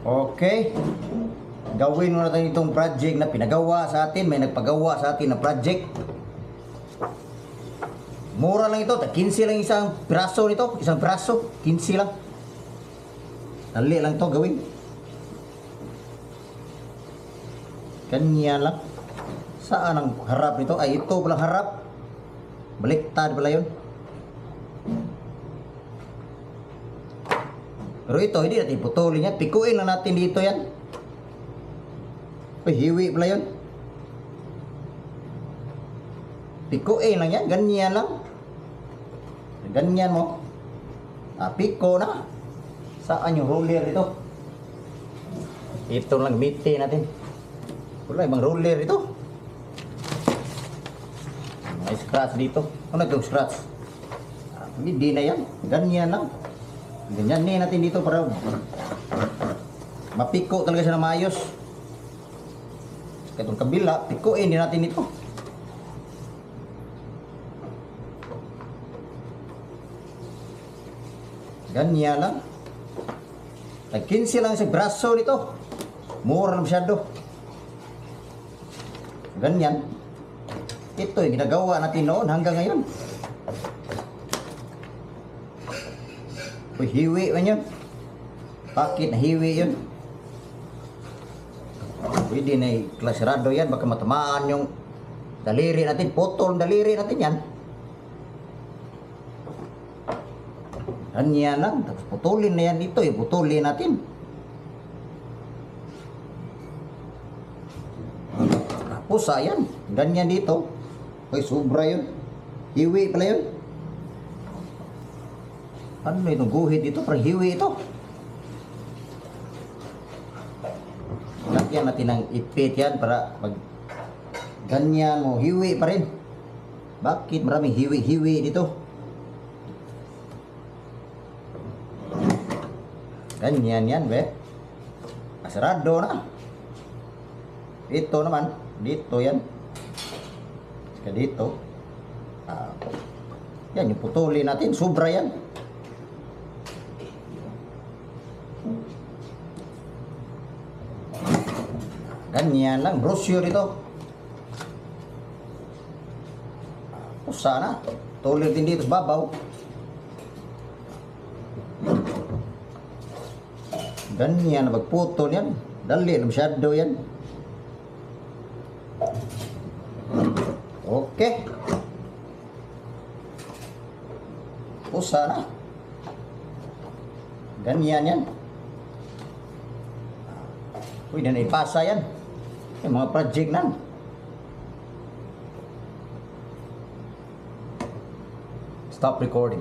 Okay. Gawin muna natin itong project na pinagawa sa atin. May nagpagawa sa atin na project. Mura lang ito. 15 lang isang braso nito. Isang braso. 15 lang. Dali lang ito gawin. Kanya lang. Saan ang harap nito? Ay, ito palang harap. Baliktad pala yun. Pero ito, hindi natin putulin yan. Pikuin lang natin dito yan. Uy, hiwi pala yun. Pikuin lang yan. Ganyan lang. Ganyan mo. Piko na. Saan yung roller ito? Ito lang gamitin natin. Wala, ibang roller ito. May scratch dito. Ano itong scratch? Hindi na yan. Ganyan lang. Ganyan natin dito para mapiko talaga siya na maayos. Itong kabila, pikuin din natin ito. Ganyan lang. Nag-15 lang sa braso nito. Mura na masyado. Ganyan. Ito yung ginagawa natin noon hanggang ngayon. Uy, hiwi man yun. Bakit na hiwi yun? Pwede na klasirado yan. Baka matamaan yung daliri natin. Putol daliri natin yan. Ganyan lang. Tapos putulin na yan dito. Putulin natin. Tapos ayan. Ganyan dito. Uy, sobra yun. Hiwi pala yun. Ano itong guhit dito? Parang hiwi ito. Lagyan natin ng ipit yan para pag ganyan mo, hiwi pa rin. Bakit maraming hiwi-hiwi dito? Ganyan yan, be. Asarado na. Ito naman, dito yan. Saka dito. Yan, yung putulin natin. Sobra yan. Ganyan lang, brochure ito. O sana, tuloy din dito sa babaw. Ganyan na magputol yan. Dali, masyado yan. Okay. O sana. Ganyan yan. Uy, na ipasa yan. Yung mga project nan. Stop recording.